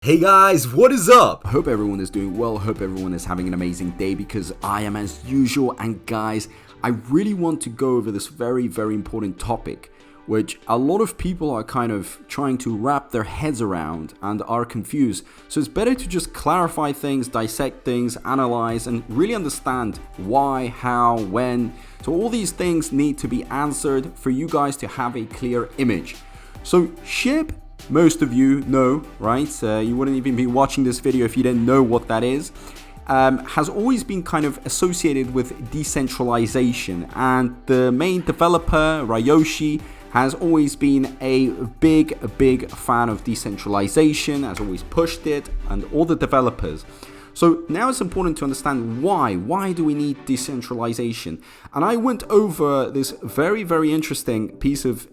Hey guys, what is up? I hope everyone is doing well, hope everyone is having an amazing day because I am as usual. And guys, I really want to go over this very important topic which a lot of people are kind of trying to wrap their heads around and are confused. So it's better to just clarify things, dissect things, analyze and really understand why, how, when. So all these things need to be answered for you guys to have a clear image. So Shib, most of you know, right? You wouldn't even be watching this video if you didn't know what that is. Has always been kind of associated with decentralization, and the main developer, Ryoshi, has always been a big fan of decentralization, has always pushed it, and all the developers. So now it's important to understand why. Why do we need decentralization? And I went over this very interesting piece of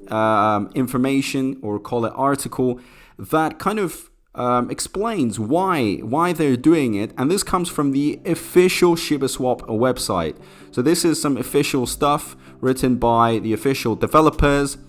information, or call it article, that kind of explains why they're doing it. And this comes from the official Shibaswap website. So this is some official stuff written by the official developers.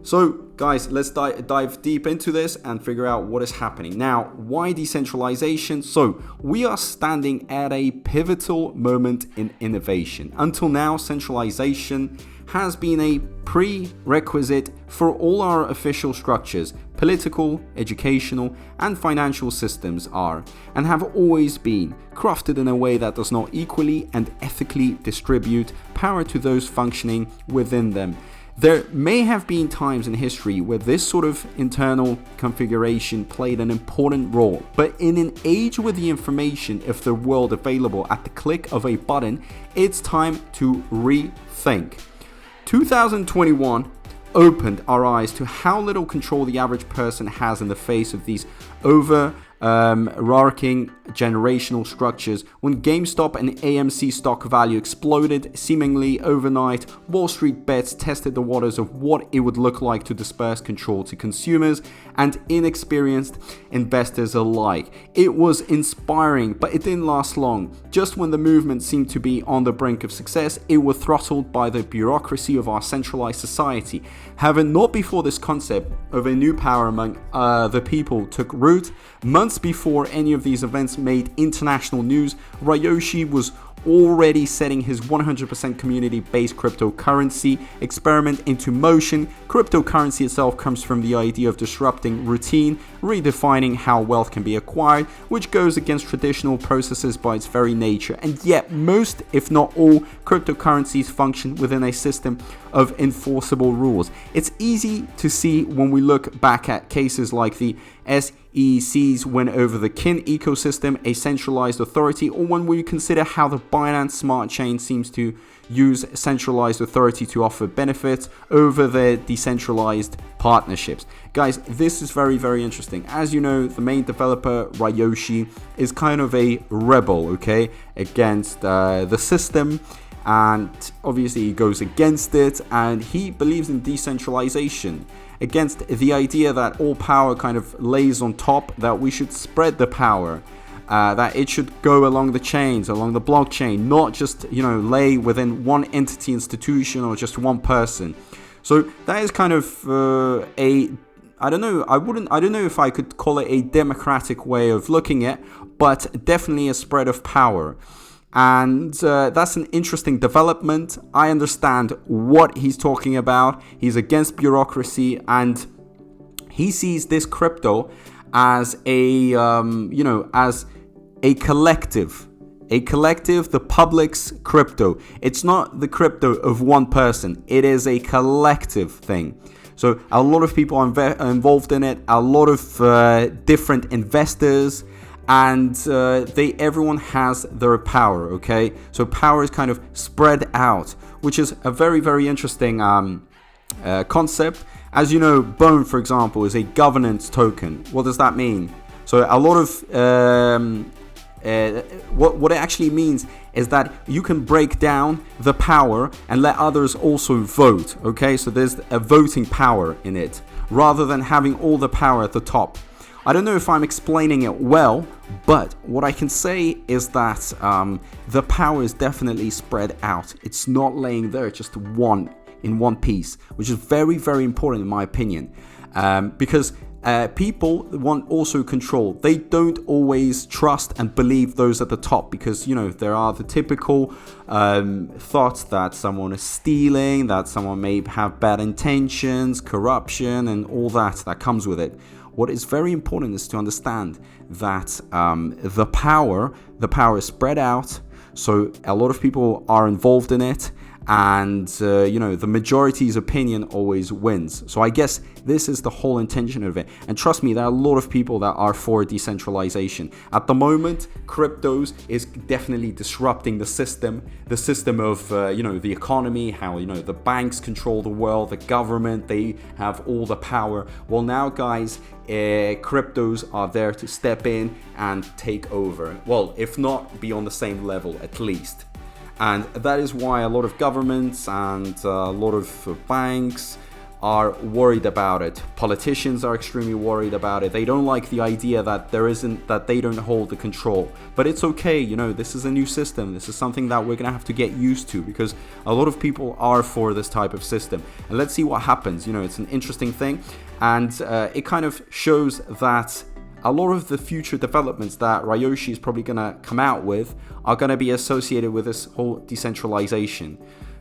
So guys, let's dive deep into this and figure out what is happening. Now, why decentralization? So we are standing at a pivotal moment in innovation. Until now, centralization has been a prerequisite for all our official structures. Political, educational, and financial systems are, and have always been, crafted in a way that does not equally and ethically distribute power to those functioning within them. There may have been times in history where this sort of internal configuration played an important role, but in an age with the information of the world available at the click of a button, it's time to rethink. 2021 opened our eyes to how little control the average person has in the face of these overarching generational structures. When GameStop and AMC stock value exploded seemingly overnight, Wall Street bets tested the waters of what it would look like to disperse control to consumers and inexperienced investors alike. It was inspiring, but it didn't last long. Just when the movement seemed to be on the brink of success, it was throttled by the bureaucracy of our centralized society. However, not before this concept of a new power among the people took root. Months before any of these events made international news, Ryoshi was already setting his 100% community-based cryptocurrency experiment into motion. Cryptocurrency itself comes from the idea of disrupting routine, redefining how wealth can be acquired, which goes against traditional processes by its very nature. And yet most, if not all, cryptocurrencies function within a system of enforceable rules. It's easy to see when we look back at cases like the SEC's win over the Kin ecosystem, a centralized authority, or when we consider how the Binance Smart Chain seems to use centralized authority to offer benefits over their decentralized partnerships. Guys, this is very interesting. As you know, the main developer, Ryoshi, is kind of a rebel, okay, against the system. And obviously he goes against it, and he believes in decentralization, against the idea that all power kind of lays on top, that we should spread the power, that it should go along the chains, along the blockchain, not just, lay within one entity, institution, or just one person. So that is kind of I don't know if I could call it a democratic way of looking at it, but definitely a spread of power. And that's an interesting development. I understand what he's talking about. He's against bureaucracy, and he sees this crypto as a as a collective, the public's crypto. It's not the crypto of one person. It is a collective thing. So a lot of people are involved in it, a lot of different investors, and everyone has their power, okay? So power is kind of spread out, which is a very interesting concept. As you know, Bone, for example, is a governance token. What does that mean? So a lot of what it actually means is that you can break down the power and let others also vote, okay? So there's a voting power in it, rather than having all the power at the top. I don't know if I'm explaining it well, but what I can say is that the power is definitely spread out. It's not laying there just in one piece, which is very important in my opinion, because people want also control. They don't always trust and believe those at the top because, you know, there are the typical thoughts that someone is stealing, that someone may have bad intentions, corruption, and all that comes with it. What is very important is to understand that the power is spread out, so a lot of people are involved in it, and you know, the majority's opinion always wins. So I guess this is the whole intention of it. And trust me, there are a lot of people that are for decentralization. At the moment, cryptos is definitely disrupting the system of you know, the economy, how, you know, the banks control the world, the government, they have all the power. Well, now guys, cryptos are there to step in and take over. Well, if not, be on the same level at least. And that is why a lot of governments and a lot of banks are worried about it. Politicians are extremely worried about it. They don't like the idea that they don't hold the control. But it's okay, you know, this is a new system. This is something that we're gonna have to get used to because a lot of people are for this type of system. And let's see what happens. You know, it's an interesting thing, and it kind of shows that a lot of the future developments that Ryoshi is probably going to come out with are going to be associated with this whole decentralization.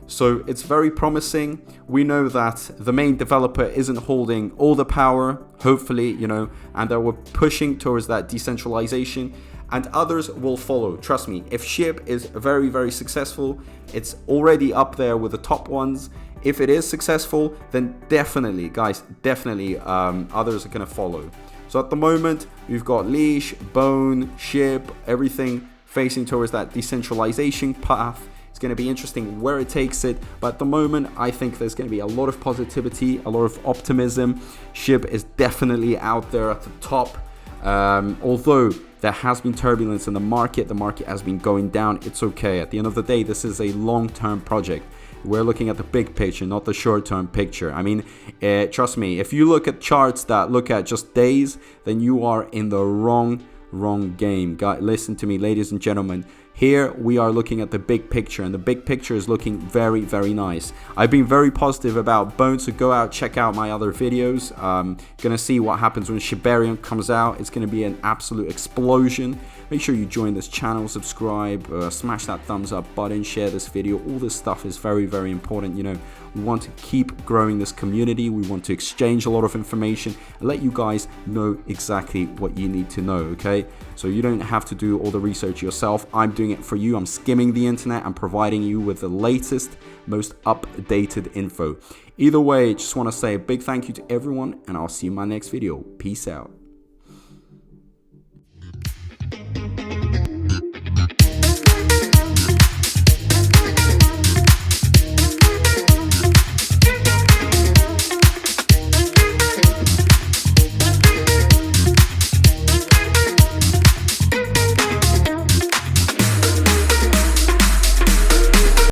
So it's very promising. We know that the main developer isn't holding all the power, hopefully, you know, and that we're pushing towards that decentralization, and others will follow. Trust me, if Shib is very, very successful, it's already up there with the top ones. If it is successful, then definitely, guys, definitely others are going to follow. So at the moment, we've got Leash, Bone, Shib, everything facing towards that decentralization path. It's going to be interesting where it takes it. But at the moment, I think there's going to be a lot of positivity, a lot of optimism. Shib is definitely out there at the top. Although there has been turbulence in the market has been going down. It's okay. At the end of the day, this is a long-term project. We're looking at the big picture, not the short-term picture. I mean, trust me, if you look at charts that look at just days, then you are in the wrong game. Guys, listen to me, ladies and gentlemen. Here we are looking at the big picture, and the big picture is looking very, very nice. I've been very positive about Bone, so go out, check out my other videos. Gonna see what happens when Shibarium comes out. It's gonna be an absolute explosion. Make sure you join this channel, subscribe, smash that thumbs up button, share this video. All this stuff is very, very important. You know, we want to keep growing this community. We want to exchange a lot of information and let you guys know exactly what you need to know, okay? So you don't have to do all the research yourself. I'm doing it for you. I'm skimming the internet and providing you with the latest, most updated info. Either way, just want to say a big thank you to everyone, and I'll see you in my next video. Peace out.